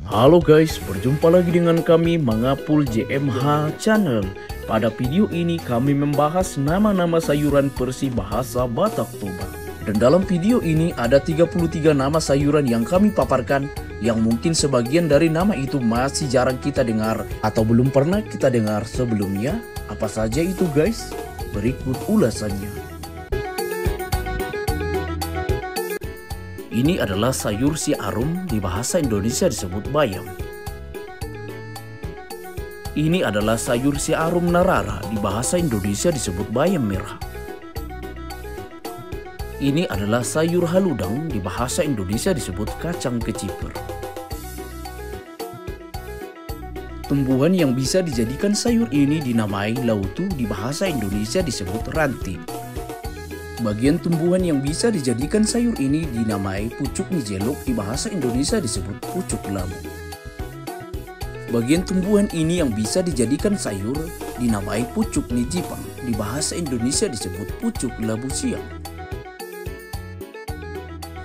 Halo guys, berjumpa lagi dengan kami Mangapul JMH Channel. Pada video ini kami membahas nama-nama sayuran versi bahasa Batak Toba. Dan dalam video ini ada 33 nama sayuran yang kami paparkan, yang mungkin sebagian dari nama itu masih jarang kita dengar atau belum pernah kita dengar sebelumnya. Apa saja itu guys? Berikut ulasannya. Ini adalah sayur si arum, di bahasa Indonesia disebut bayam. Ini adalah sayur si arum narara, di bahasa Indonesia disebut bayam merah. Ini adalah sayur haludang, di bahasa Indonesia disebut kacang keciper. Tumbuhan yang bisa dijadikan sayur ini dinamai lautu, di bahasa Indonesia disebut ranting. Bagian tumbuhan yang bisa dijadikan sayur ini dinamai pucuk nijeluk, di bahasa Indonesia disebut pucuk labu. Bagian tumbuhan ini yang bisa dijadikan sayur dinamai pucuk nijipang, di bahasa Indonesia disebut pucuk labu siam.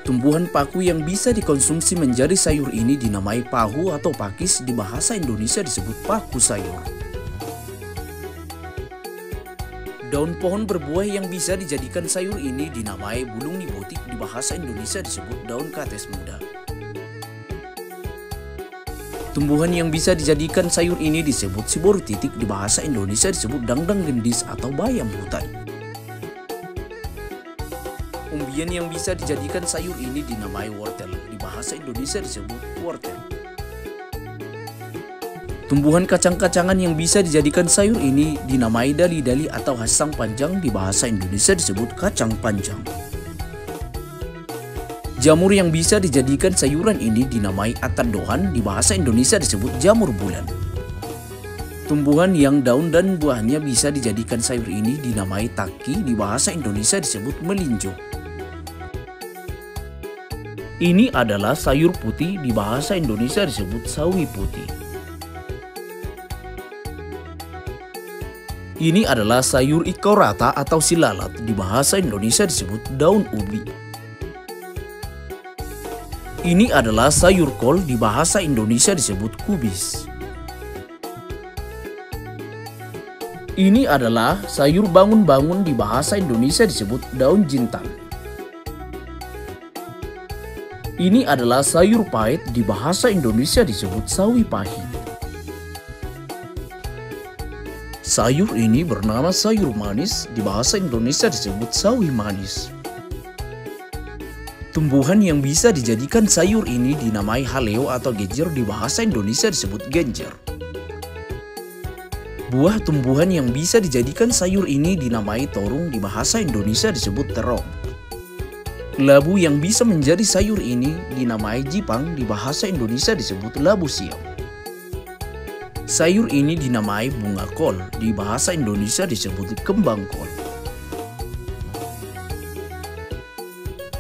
Tumbuhan paku yang bisa dikonsumsi menjadi sayur ini dinamai pahu atau pakis, di bahasa Indonesia disebut paku sayur. Daun pohon berbuah yang bisa dijadikan sayur ini dinamai bulung nibotik, di bahasa Indonesia disebut daun kates muda. Tumbuhan yang bisa dijadikan sayur ini disebut sibor titik, di bahasa Indonesia disebut dangdang gendis atau bayam hutan. Umbian yang bisa dijadikan sayur ini dinamai wortel, di bahasa Indonesia disebut wortel. Tumbuhan kacang-kacangan yang bisa dijadikan sayur ini dinamai dali-dali atau hasang panjang, di bahasa Indonesia disebut kacang panjang. Jamur yang bisa dijadikan sayuran ini dinamai atandohan, di bahasa Indonesia disebut jamur bulan. Tumbuhan yang daun dan buahnya bisa dijadikan sayur ini dinamai taki, di bahasa Indonesia disebut melinjo. Ini adalah sayur putih, di bahasa Indonesia disebut sawi putih. Ini adalah sayur ikau rata atau silalat, di bahasa Indonesia disebut daun ubi. Ini adalah sayur kol, di bahasa Indonesia disebut kubis. Ini adalah sayur bangun-bangun, di bahasa Indonesia disebut daun jintan. Ini adalah sayur pahit, di bahasa Indonesia disebut sawi pahit. Sayur ini bernama sayur manis, di bahasa Indonesia disebut sawi manis. Tumbuhan yang bisa dijadikan sayur ini dinamai haleo atau genjer, di bahasa Indonesia disebut genjer. Buah tumbuhan yang bisa dijadikan sayur ini dinamai torung, di bahasa Indonesia disebut terong. Labu yang bisa menjadi sayur ini dinamai jipang, di bahasa Indonesia disebut labu siam. Sayur ini dinamai bunga kol, di bahasa Indonesia disebut kembang kol.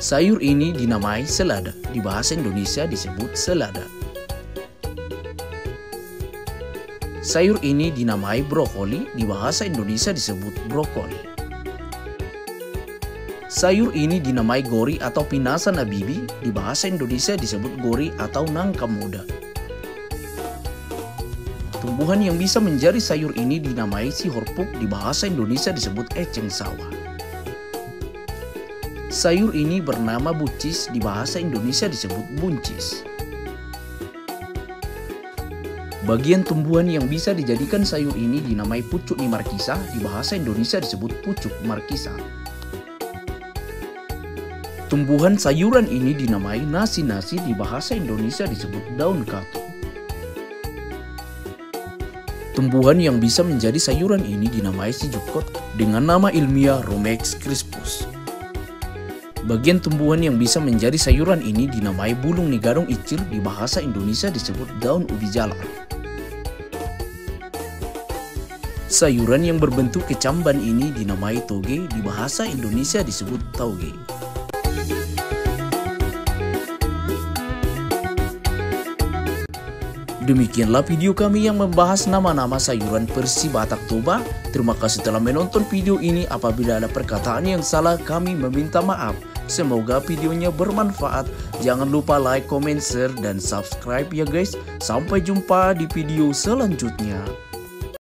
Sayur ini dinamai selada, di bahasa Indonesia disebut selada. Sayur ini dinamai brokoli, di bahasa Indonesia disebut brokoli. Sayur ini dinamai gori atau pinasa nabibi, di bahasa Indonesia disebut gori atau nangka muda. Tumbuhan yang bisa menjadi sayur ini dinamai sihorpuk, di bahasa Indonesia disebut eceng sawah. Sayur ini bernama bucis, di bahasa Indonesia disebut buncis. Bagian tumbuhan yang bisa dijadikan sayur ini dinamai pucuk ni markisa, di bahasa Indonesia disebut pucuk markisa. Tumbuhan sayuran ini dinamai nasi-nasi, di bahasa Indonesia disebut daun katu. Tumbuhan yang bisa menjadi sayuran ini dinamai si jukot, dengan nama ilmiah Romex crispus. Bagian tumbuhan yang bisa menjadi sayuran ini dinamai bulung nigarong icir, di bahasa Indonesia disebut daun ubi jalar. Sayuran yang berbentuk kecamban ini dinamai toge, di bahasa Indonesia disebut tauge. Demikianlah video kami yang membahas nama-nama sayuran versi Batak Toba. Terima kasih telah menonton video ini. Apabila ada perkataan yang salah, kami meminta maaf. Semoga videonya bermanfaat. Jangan lupa like, comment, share, dan subscribe ya guys. Sampai jumpa di video selanjutnya.